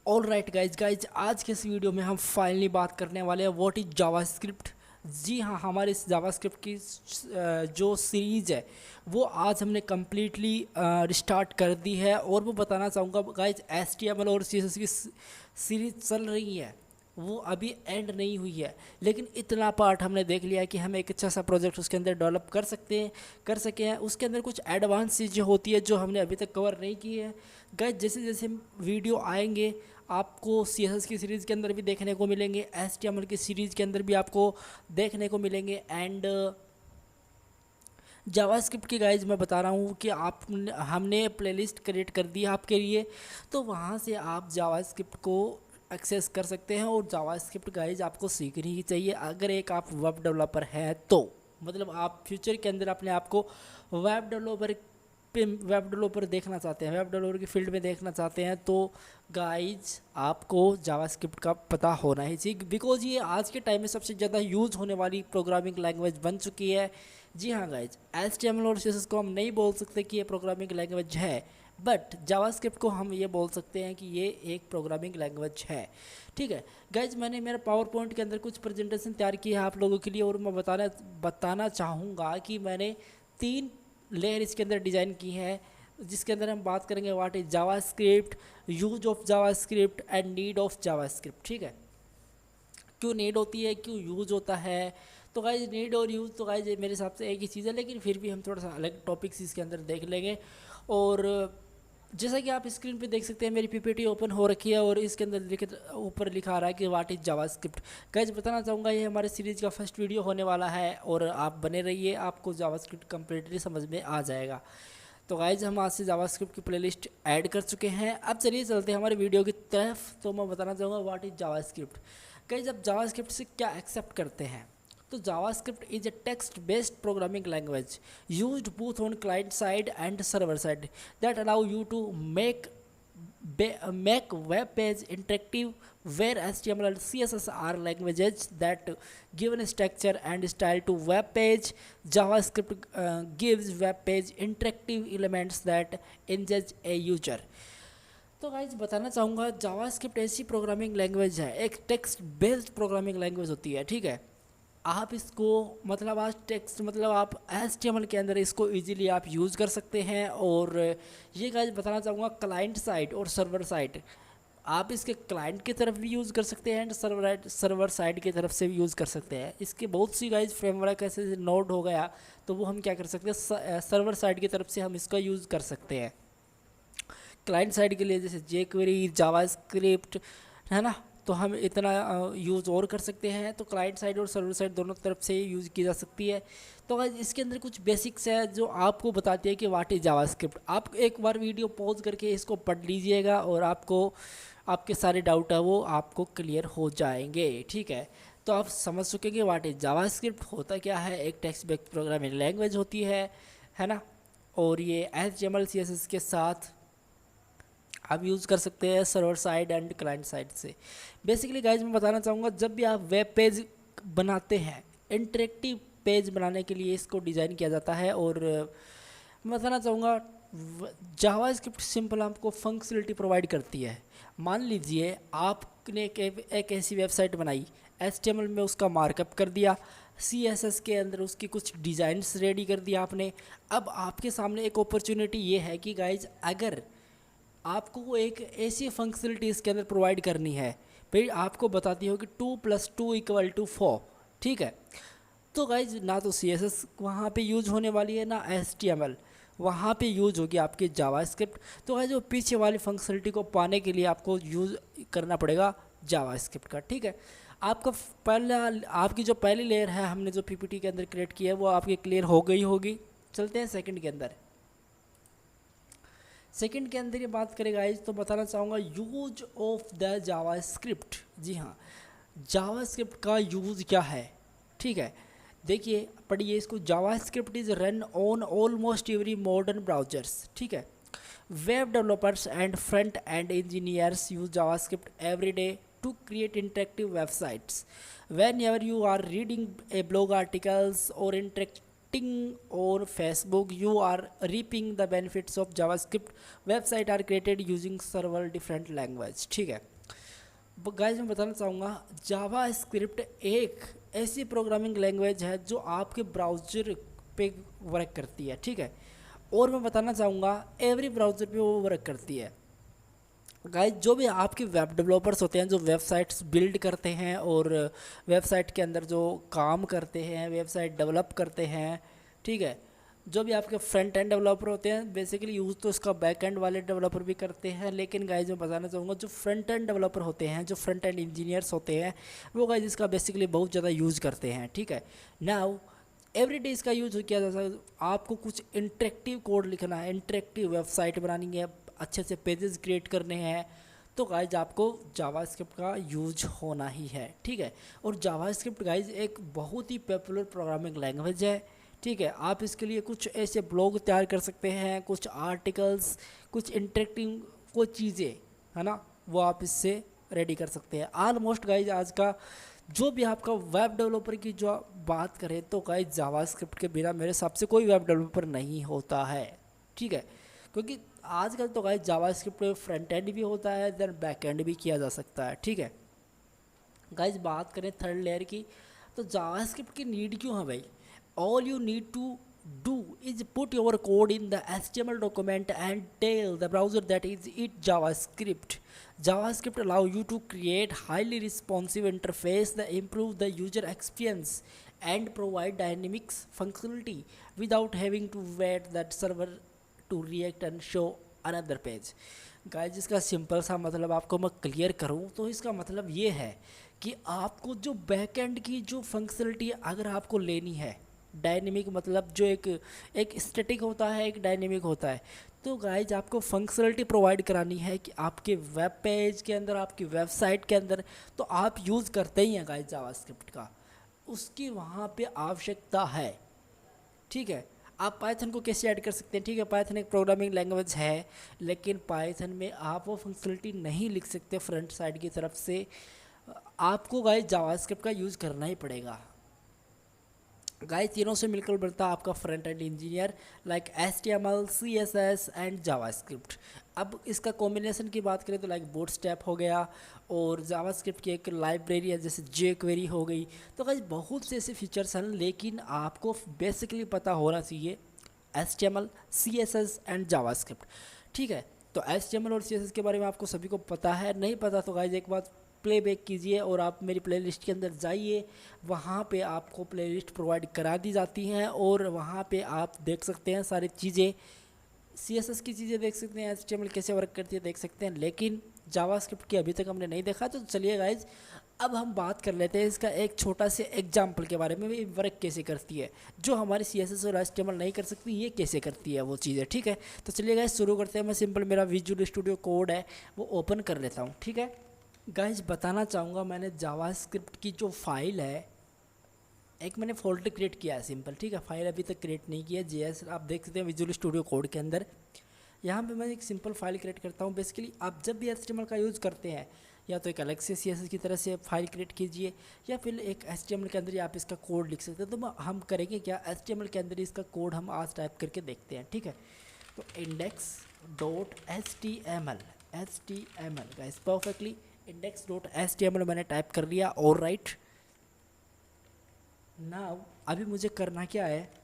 All right guys आज के इस वीडियो में हम फाइनली बात करने वाले हैं व्हाट इज जावास्क्रिप्ट। जी हाँ, हमारे इस जावास्क्रिप्ट की जो सीरीज़ है वो आज हमने कम्प्लीटली रिस्टार्ट कर दी है। और वो बताना चाहूँगा गाइज, HTML और CSS की सीरीज़ चल रही है, वो अभी एंड नहीं हुई है। लेकिन इतना पार्ट हमने देख लिया है कि हम एक अच्छा सा प्रोजेक्ट उसके अंदर डेवलप कर सके हैं। उसके अंदर कुछ एडवांस चीज़ें होती है जो हमने अभी तक कवर नहीं की है। गाइज जैसे जैसे वीडियो आएंगे आपको CSS की सीरीज़ के अंदर भी देखने को मिलेंगे, HTML की सीरीज़ के अंदर भी आपको देखने को मिलेंगे। एंड जावास्क्रिप्ट की गाइज मैं बता रहा हूँ कि आप हमने प्लेलिस्ट क्रिएट कर दी है आपके लिए, तो वहाँ से आप जावास्क्रिप्ट को एक्सेस कर सकते हैं। और जावास्क्रिप्ट गाइज आपको सीखनी ही चाहिए अगर एक आप वेब डेवलपर हैं तो। मतलब आप फ्यूचर के अंदर अपने आप को वेब डेवलपर देखना चाहते हैं, वेब डेवलपर की फील्ड में देखना चाहते हैं, तो गाइज आपको जावास्क्रिप्ट का पता होना ही चाहिए। बिकॉज ये आज के टाइम में सबसे ज़्यादा यूज़ होने वाली प्रोग्रामिंग लैंग्वेज बन चुकी है। जी हाँ गाइज, HTML और CSS को हम नहीं बोल सकते कि ये प्रोग्रामिंग लैंग्वेज है, बट जावास्क्रिप्ट को हम ये बोल सकते हैं कि ये एक प्रोग्रामिंग लैंग्वेज है। ठीक है गाइज, मैंने मेरा पावर पॉइंट के अंदर कुछ प्रेजेंटेशन तैयार की है आप लोगों के लिए, और मैं बताना चाहूँगा कि मैंने 3 लेयर इसके अंदर डिज़ाइन की है, जिसके अंदर हम बात करेंगे what is JavaScript, use of JavaScript and need of JavaScript. ठीक है, क्यों नीड होती है, क्यों यूज़ होता है। तो गाइज नीड और यूज़ तो गाइज मेरे हिसाब से एक ही चीज़ है, लेकिन फिर भी हम थोड़ा सा अलग टॉपिक्स इसके अंदर देख लेंगे। और जैसा कि आप स्क्रीन पे देख सकते हैं मेरी PPT ओपन हो रखी है और इसके अंदर लिखित ऊपर लिखा आ रहा है कि व्हाट इज़ जावास्क्रिप्ट। गाइज बताना चाहूँगा ये हमारे सीरीज़ का फर्स्ट वीडियो होने वाला है और आप बने रहिए, आपको जावास्क्रिप्ट कम्प्लीटली समझ में आ जाएगा। तो गाइज हम आज से जावास्क्रिप्ट की प्लेलिस्ट ऐड कर चुके हैं। अब चलिए चलते हैं हमारे वीडियो की तरफ। तो मैं बताना चाहूँगा व्हाट इज़ जावास्क्रिप्ट। गाइज अब जावास्क्रिप्ट से क्या एक्सेप्ट करते हैं, तो JavaScript is a text based programming language used both on client side and server side that allow you to make web page interactive, where HTML and CSS are languages that give a structure and style to web page. JavaScript gives web page interactive elements that engage a user. तो guys बताना चाहूँगा JavaScript ऐसी programming language है, एक text based programming language होती है। ठीक है, आप इसको मतलब आज टेक्स्ट मतलब आप HTML के अंदर इसको इजीली आप यूज़ कर सकते हैं। और ये गाइज बताना चाहूँगा क्लाइंट साइड और सर्वर साइड, आप इसके क्लाइंट की तरफ भी यूज़ कर सकते हैं एंड सर्वर साइड की तरफ से भी यूज़ कर सकते हैं। इसके बहुत सी गाइज फ्रेमवर्क ऐसे नोड हो गया, तो वो हम क्या कर सकते हैं, सर्वर साइड की तरफ से हम इसका यूज़ कर सकते हैं। क्लाइंट साइड के लिए जैसे jQuery, जावास्क्रिप्ट, है ना, तो हम इतना यूज़ और कर सकते हैं। तो क्लाइंट साइड और सर्वर साइड दोनों तरफ से यूज़ की जा सकती है। तो गाइस इसके अंदर कुछ बेसिक्स है जो आपको बताती है कि व्हाट इज़ जावास्क्रिप्ट। आप एक बार वीडियो पॉज करके इसको पढ़ लीजिएगा और आपको आपके सारे डाउट है वो आपको क्लियर हो जाएंगे। ठीक है, तो आप समझ चुके व्हाट इज़ जावास्क्रिप्ट होता क्या है। एक टेक्स्ट बेस्ड प्रोग्रामिंग लैंग्वेज होती है ना, और ये HTML CSS के साथ आप यूज़ कर सकते हैं server side and client side से। बेसिकली गाइज मैं बताना चाहूँगा जब भी आप वेब पेज बनाते हैं, इंटरेक्टिव पेज बनाने के लिए इसको डिज़ाइन किया जाता है। और मैं बताना चाहूँगा जावास्क्रिप्ट सिंपल आपको फंक्शनलिटी प्रोवाइड करती है। मान लीजिए आपने एक ऐसी वेबसाइट बनाई, HTML में उसका मार्कअप कर दिया, CSS के अंदर उसकी कुछ डिज़ाइंस रेडी कर दिया आपने। अब आपके सामने एक अपॉर्चुनिटी ये है कि गाइज अगर आपको एक ऐसी फंक्शनलिटी इसके अंदर प्रोवाइड करनी है, भाई आपको बताती हो कि 2+2=4। ठीक है, तो गाइज ना तो CSS वहाँ पे यूज होने वाली है, ना HTML, वहाँ पे यूज होगी आपकी जावास्क्रिप्ट। तो गाइज वो पीछे वाली फंक्शनलिटी को पाने के लिए आपको यूज़ करना पड़ेगा जावास्क्रिप्ट का। ठीक है, आपकी जो पहली लेयर है हमने जो PPT के अंदर क्रिएट की है वो आपकी क्लियर हो गई होगी। चलते हैं सेकंड के अंदर। सेकंड के अंदर ये बात करें गाइज, तो बताना चाहूँगा यूज ऑफ द जावास्क्रिप्ट। जी हाँ, जावास्क्रिप्ट का यूज़ क्या है। ठीक है, देखिए पढ़िए इसको। JavaScript is run on almost every modern browsers. ठीक है, web developers and front end engineers use JavaScript every day to create interactive websites. Whenever you are reading a blog articles or on Facebook, you are reaping the benefits of JavaScript. Website are created using several different language. ठीक है, guys मैं बताना चाहूँगा JavaScript एक ऐसी programming language है जो आपके ब्राउज़र पे वर्क करती है। ठीक है, और मैं बताना चाहूँगा एवरी ब्राउज़र पे वो वर्क करती है। गाइस जो भी आपके वेब डेवलपर्स होते हैं जो वेबसाइट्स बिल्ड करते हैं और वेबसाइट के अंदर जो काम करते हैं, वेबसाइट डेवलप करते हैं, ठीक है, जो भी आपके फ्रंट एंड डेवलपर होते हैं बेसिकली यूज़ तो इसका बैक एंड वाले डेवलपर भी करते हैं, लेकिन गाइस मैं बताना चाहूँगा जो फ्रंट एंड डेवलपर होते हैं, जो फ्रंट एंड इंजीनियर्स होते हैं, वो गाइस इसका बेसिकली बहुत ज़्यादा यूज़ करते हैं। ठीक है, नाउ एवरीडे इसका यूज़ किया जा सकता है। आपको कुछ इंटरेक्टिव कोड लिखना है, इंटरेक्टिव वेबसाइट बनानी है, अच्छे से पेजेस क्रिएट करने हैं, तो गाइज आपको जावास्क्रिप्ट का यूज होना ही है। ठीक है, और जावास्क्रिप्ट गाइज एक बहुत ही पॉपुलर प्रोग्रामिंग लैंग्वेज है। ठीक है, आप इसके लिए कुछ ऐसे ब्लॉग तैयार कर सकते हैं, कुछ आर्टिकल्स, कुछ इंटरेक्टिव कुछ चीज़ें, है ना, वो आप इससे रेडी कर सकते हैं। ऑलमोस्ट गाइज आज का जो भी आपका वेब डेवलपर की जो बात करें तो गाइज जावास्क्रिप्ट के बिना मेरे हिसाब से कोई वेब डेवलपर नहीं होता है। ठीक है, क्योंकि आजकल तो गाइस जावास्क्रिप्ट में फ्रंट एंड भी होता है, देन बैक एंड भी किया जा सकता है। ठीक है गाइस, बात करें थर्ड लेयर की तो जावास्क्रिप्ट की नीड क्यों है भाई? All you need to do is put your code in the HTML document and tell the browser that is it JavaScript. JavaScript allow you to create highly responsive interface that improve the user experience and provide dynamics functionality without having to wait that server to react and show another page. Guys इसका simple सा मतलब आपको मैं clear करूं तो इसका मतलब ये है कि आपको जो बैकएंड की जो फंक्शनलिटी अगर आपको लेनी है, डायनेमिक मतलब जो एक स्टैटिक होता है, एक डायनेमिक होता है, तो गाइज आपको फंक्शनलिटी प्रोवाइड करानी है कि आपके वेब पेज के अंदर, आपकी वेबसाइट के अंदर तो आप यूज़ करते ही हैं गाइज जावास्क्रिप्ट का, उसकी वहाँ पे आवश्यकता है। ठीक है, आप पाइथन को कैसे ऐड कर सकते हैं? ठीक है, पाइथन एक प्रोग्रामिंग लैंग्वेज है, लेकिन पाइथन में आप वो फंक्शनलिटी नहीं लिख सकते फ्रंट साइड की तरफ से, आपको गाइज जावास्क्रिप्ट का यूज़ करना ही पड़ेगा। गाइस तीनों से मिलकर बनता है आपका front end engineer like HTML, CSS and JavaScript. अब इसका कॉम्बिनेशन की बात करें तो लाइक बूटस्ट्रैप हो गया और जावास्क्रिप्ट की एक लाइब्रेरी है जैसे jQuery हो गई। तो गाइस बहुत से ऐसे फीचर्स हैं, लेकिन आपको बेसिकली पता होना चाहिए HTML, CSS एंड जावास्क्रिप्ट। ठीक है, तो HTML और CSS के बारे में आपको सभी को पता है, नहीं पता तो गाइस एक बात प्लेबैक कीजिए और आप मेरी प्लेलिस्ट के अंदर जाइए, वहाँ पे आपको प्लेलिस्ट प्रोवाइड करा दी जाती हैं और वहाँ पे आप देख सकते हैं सारी चीज़ें, CSS की चीज़ें देख सकते हैं, HTML कैसे वर्क करती है देख सकते हैं, लेकिन जावास्क्रिप्ट की अभी तक हमने नहीं देखा। तो चलिए गाइज अब हम बात कर लेते हैं इसका एक छोटा से एग्जाम्पल के बारे में, भी वर्क कैसे करती है, जो हमारी CSS और HTML नहीं कर सकती ये कैसे करती है वो चीज़ें। ठीक है, तो चलिए गाइज शुरू करते हैं। मैं सिंपल मेरा विजुअल स्टूडियो कोड है वो ओपन कर लेता हूँ। ठीक है गाइज, बताना चाहूँगा मैंने जावास्क्रिप्ट की जो फाइल है, एक मैंने फोल्डर क्रिएट किया है सिंपल। ठीक है, फाइल अभी तक क्रिएट नहीं किया, JS आप देख सकते हैं विजुअल स्टूडियो कोड के अंदर। यहाँ पे मैं एक सिंपल फाइल क्रिएट करता हूँ। बेसिकली आप जब भी HTML का यूज़ करते हैं या तो एक अलग से CSS की तरह से फाइल क्रिएट कीजिए या फिर एक HTML के अंदर ही आप इसका कोड लिख सकते हैं। तो हम करेंगे क्या, HTML के अंदर इसका कोड हम आज टाइप करके देखते हैं। ठीक है, तो index.html गाइस परफेक्टली index.html मैंने टाइप कर लिया। और राइट नाउ अभी मुझे करना क्या है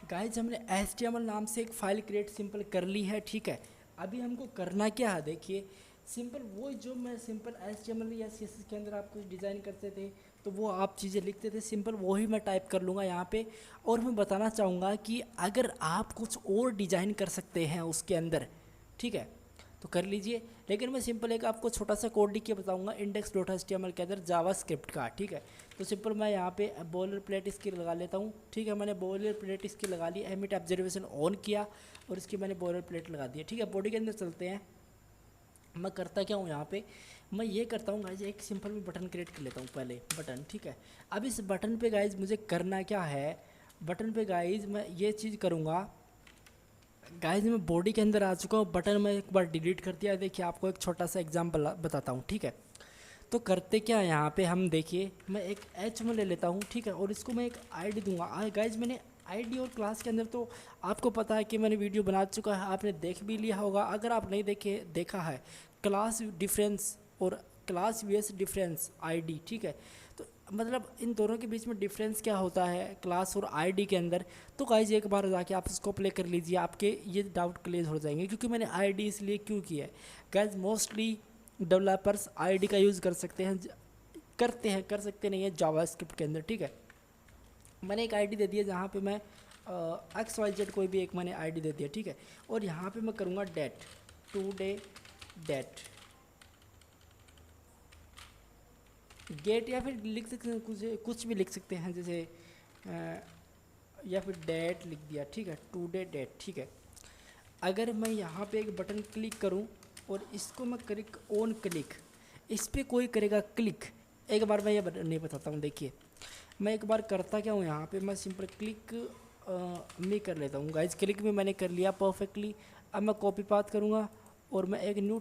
गाइज, हमने HTML नाम से एक फ़ाइल क्रिएट सिंपल कर ली है। ठीक है, अभी हमको करना क्या है, देखिए सिंपल वो जो मैं सिंपल HTML या CSS के अंदर आप कुछ डिज़ाइन करते थे तो वो आप चीज़ें लिखते थे, सिंपल वही मैं टाइप कर लूँगा यहाँ पे। और मैं बताना चाहूँगा कि अगर आप कुछ और डिज़ाइन कर सकते हैं उसके अंदर, ठीक है, तो कर लीजिए, लेकिन मैं सिंपल एक आपको छोटा सा कोड लिख के बताऊंगा index.html के अंदर जावास्क्रिप्ट का। ठीक है, तो सिंपल मैं यहाँ पे बॉलर प्लेट इसकी लगा लेता हूँ। ठीक है, मैंने बॉलर प्लेट इसकी लगा ली, एमिट ऑब्जर्वेशन ऑन किया और इसकी मैंने बॉलर प्लेट लगा दी है। ठीक है, बॉडी के अंदर चलते हैं। मैं करता क्या हूँ यहाँ पे, मैं ये करता हूँ गाइज, एक सिंपल में बटन क्रिएट कर लेता हूँ पहले बटन। ठीक है, अब इस बटन पे गाइज मुझे करना क्या है, बटन पे गाइज मैं ये चीज़ करूँगा। गाइज मैं बॉडी के अंदर आ चुका हूँ, बटन मैं एक बार डिलीट कर दिया। देखिए आपको एक छोटा सा एग्जाम्पल बताता हूँ। ठीक है, तो करते क्या है यहाँ पे हम देखिए, मैं एक HTML ले लेता हूँ। ठीक है, और इसको मैं एक ID दूंगा। गाइज मैंने आईडी और क्लास के अंदर तो आपको पता है कि मैंने वीडियो बना चुका है, आपने देख भी लिया होगा। अगर आप नहीं देखा है क्लास डिफरेंस और क्लास वीएस डिफरेंस आईडी, ठीक है, तो मतलब इन दोनों के बीच में डिफरेंस क्या होता है क्लास और आईडी के अंदर, तो गाइज एक बार जाके आप उसको प्ले कर लीजिए, आपके ये डाउट क्लियर हो जाएंगे। क्योंकि मैंने आईडी इसलिए क्यों किया है गाइज, मोस्टली डेवलपर्स आईडी का यूज़ कर सकते हैं, कर सकते नहीं है जावास्क्रिप्ट के अंदर, ठीक है। मैंने एक आईडी दे दी है जहाँ पे मैं XYZ कोई भी एक मैंने आईडी दे दिया, ठीक है। और यहाँ पे मैं करूँगा डेट, टुडे डेट, गेट, या फिर लिख सकते हैं कुछ भी लिख सकते हैं, जैसे या फिर डेट लिख दिया, ठीक है, टुडे डेट, ठीक है। अगर मैं यहाँ पे एक बटन क्लिक करूँ और इसको मैं क्लिक ऑन क्लिक, इस पर कोई करेगा क्लिक। एक बार मैं ये बटन नहीं बताता हूँ, देखिए मैं एक बार करता क्या हूँ, यहाँ पे मैं सिंपल क्लिक मैं कर लेता हूँ गाइज। क्लिक में मैंने कर लिया परफेक्टली। अब मैं कॉपी पाथ करूँगा और मैं एक न्यू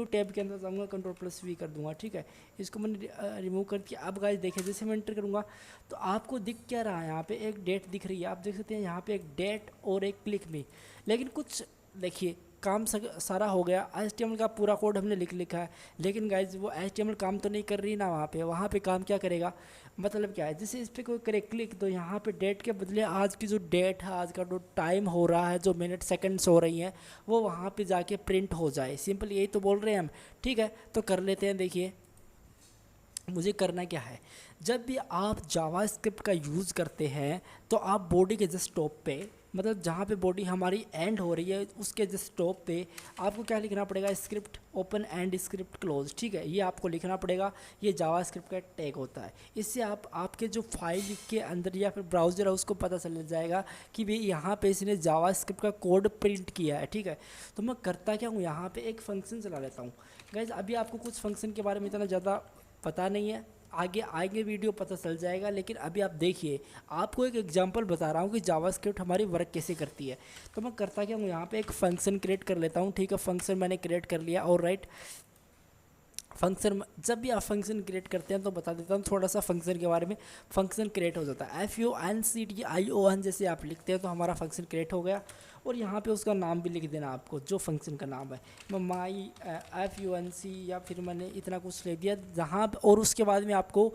टैब के अंदर जाऊँगा, Ctrl+V कर दूँगा, ठीक है। इसको मैंने रिमूव कर दिया। अब गाइज देखिए जैसे मैं एंटर करूँगा तो आपको दिख क्या रहा है, यहाँ पे एक डेट दिख रही है, आप देख सकते हैं यहाँ पे एक डेट और एक क्लिक में। लेकिन कुछ देखिए काम सारा हो गया, HTML का पूरा कोड हमने लिखा है, लेकिन गाइज वो HTML काम तो नहीं कर रही ना वहाँ पे काम क्या करेगा, मतलब क्या है, जैसे इस पर कोई करे क्लिक तो यहाँ पे डेट के बदले आज की जो डेट है, आज का जो टाइम हो रहा है, जो मिनट सेकंड्स हो रही हैं, वो वहाँ पे जाके प्रिंट हो जाए। सिंपल यही तो बोल रहे हैं हम, ठीक है। तो कर लेते हैं। देखिए मुझे करना क्या है, जब भी आप जावास्क्रिप्ट का यूज़ करते हैं तो आप बॉडी के जस्ट टॉप पे, मतलब जहाँ पे बॉडी हमारी एंड हो रही है उसके जस्ट टॉप पे आपको क्या लिखना पड़ेगा, script open and script close, ठीक है, ये आपको लिखना पड़ेगा। ये जावास्क्रिप्ट का टैग होता है। इससे आप आपके जो फाइल के अंदर या फिर ब्राउज़र है उसको पता चल जाएगा कि भाई यहाँ पे इसने जावास्क्रिप्ट का कोड प्रिंट किया है, ठीक है। तो मैं करता क्या हूँ, यहाँ पर एक फ़ंक्शन चला लेता हूँ गाइज। अभी आपको कुछ फंक्शन के बारे में इतना ज़्यादा पता नहीं है, आगे वीडियो पता चल जाएगा। लेकिन अभी आप देखिए, आपको एक एग्जांपल बता रहा हूँ कि जावास्क्रिप्ट हमारी वर्क कैसे करती है। तो मैं करता क्या हूँ, यहाँ पे एक फ़ंक्शन क्रिएट कर लेता हूँ, ठीक है। फंक्शन मैंने क्रिएट कर लिया, और राइट फंक्शन, जब भी आप फंक्शन क्रिएट करते हैं तो बता देता हूँ थोड़ा सा फंक्शन के बारे में। फंक्शन क्रिएट हो जाता है FUNCTION जैसे आप लिखते हैं तो हमारा फंक्शन क्रिएट हो गया। और यहाँ पे उसका नाम भी लिख देना आपको, जो फंक्शन का नाम है। मैं माई FUNC या फिर मैंने इतना कुछ ले दिया जहाँ, और उसके बाद में आपको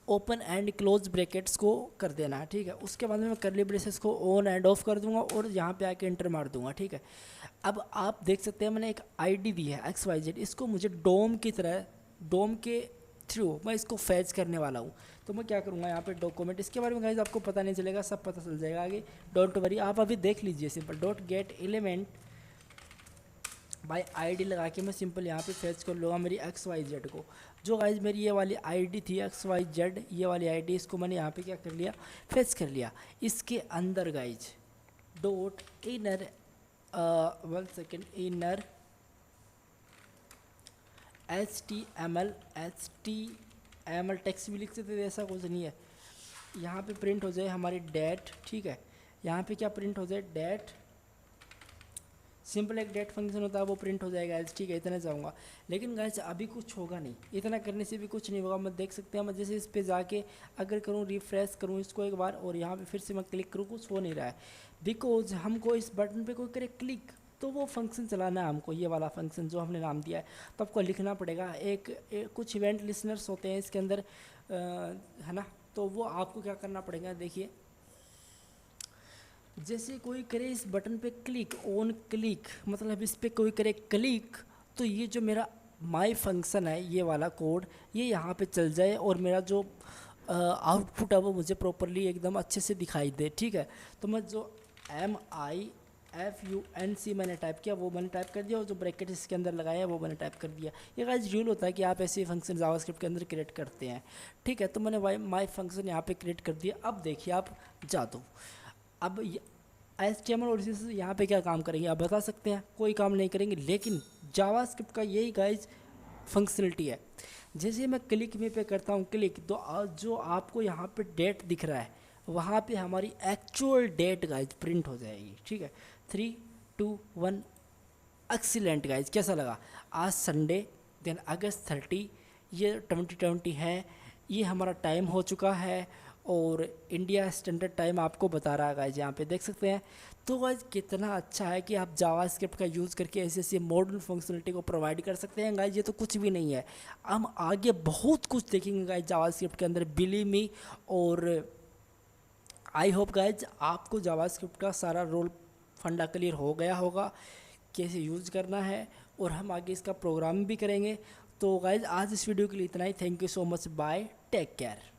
ओपन एंड क्लोज ब्रैकेट्स को कर देना है, ठीक है। उसके बाद में मैं करली ब्रेसेस को ऑन एंड ऑफ कर दूंगा और यहाँ पे आके एंटर मार दूंगा, ठीक है। अब आप देख सकते हैं मैंने एक आईडी दी है XYZ, इसको मुझे डोम की तरह, डोम के थ्रू मैं इसको फैच करने वाला हूँ। तो मैं क्या करूँगा, यहाँ पे डॉक्यूमेंट, इसके बारे में गाइस आपको पता नहीं चलेगा, सब पता चल जाएगा आगे, डोंट वरी। आप अभी देख लीजिए, simple dot gate element by ID लगा के मैं सिंपल यहाँ पे फैच कर लूँगा मेरी XYZ को। जो गाइज मेरी ये वाली आईडी थी XYZ, ये वाली आईडी, इसको मैंने यहाँ पे क्या कर लिया, फैच कर लिया। इसके अंदर guys dot inner 1 second, inner HTML text भी लिख सकते थे, ऐसा कुछ नहीं है। यहाँ पे प्रिंट हो जाए हमारी डेट, ठीक है। यहाँ पे क्या प्रिंट हो जाए, डेट, सिंपल एक डेट फंक्शन होता है वो प्रिंट हो जाएगा, ठीक है। इतना चाहूँगा, लेकिन गाइस अभी कुछ होगा नहीं, इतना करने से भी कुछ नहीं होगा। मैं देख सकते हैं, मैं जैसे इस पे जाके अगर करूँ, रिफ्रेश करूँ इसको एक बार और यहाँ पे फिर से मैं क्लिक करूँ, कुछ हो नहीं रहा है, बिकॉज हमको इस बटन पे कोई करे क्लिक तो वो फंक्शन चलाना है हमको, ये वाला फंक्शन जो हमने नाम दिया है। तो आपको लिखना पड़ेगा, एक कुछ इवेंट लिसनर्स होते हैं इसके अंदर, है ना, तो वो आपको क्या करना पड़ेगा। देखिए जैसे कोई करे इस बटन पे क्लिक, ऑन क्लिक, मतलब इस पर कोई करे क्लिक, तो ये जो मेरा माई फंक्शन है, ये वाला कोड, ये यहाँ पे चल जाए और मेरा जो आउटपुट है वो मुझे प्रॉपरली एकदम अच्छे से दिखाई दे, ठीक है। तो मैं जो MIFUNC मैंने टाइप किया वो मैंने टाइप कर दिया, और जो ब्रैकेट इसके अंदर लगाया है वो मैंने टाइप कर दिया। ये गाइस रूल होता है कि आप ऐसे फंक्शन जावास्क्रिप्ट के अंदर क्रिएट करते हैं, ठीक है। तो मैंने माई फंक्शन यहाँ पे क्रिएट कर दिया। अब देखिए आप जादू, अब HTML और CSS यहाँ पे क्या काम करेंगे आप बता सकते हैं, कोई काम नहीं करेंगे। लेकिन जावास्क्रिप्ट का यही गाइज फंक्शनलिटी है। जैसे मैं क्लिक में पे करता हूँ क्लिक, तो जो आपको यहाँ पे डेट दिख रहा है वहाँ पे हमारी एक्चुअल डेट गाइज प्रिंट हो जाएगी, ठीक है। 3, 2, 1 एक्सीलेंट गाइज, कैसा लगा। आज संडे, देन अगस्त 30, ये 2020 है, ये हमारा टाइम हो चुका है और इंडिया स्टैंडर्ड टाइम आपको बता रहा है गाइज, यहाँ पे देख सकते हैं। तो गाइज कितना अच्छा है कि आप जावास्क्रिप्ट का यूज़ करके ऐसे ऐसे मॉडर्न फंक्शनलिटी को प्रोवाइड कर सकते हैं गाइज। ये तो कुछ भी नहीं है, हम आगे बहुत कुछ देखेंगे गाइज जावास्क्रिप्ट के अंदर, बिलीव मी। और आई होप गाइज आपको जावास्क्रिप्ट का सारा रोल फंडा क्लियर हो गया होगा, कैसे यूज़ करना है, और हम आगे इसका प्रोग्राम भी करेंगे। तो गाइज आज इस वीडियो के लिए इतना ही। Thank you so much, bye, take care.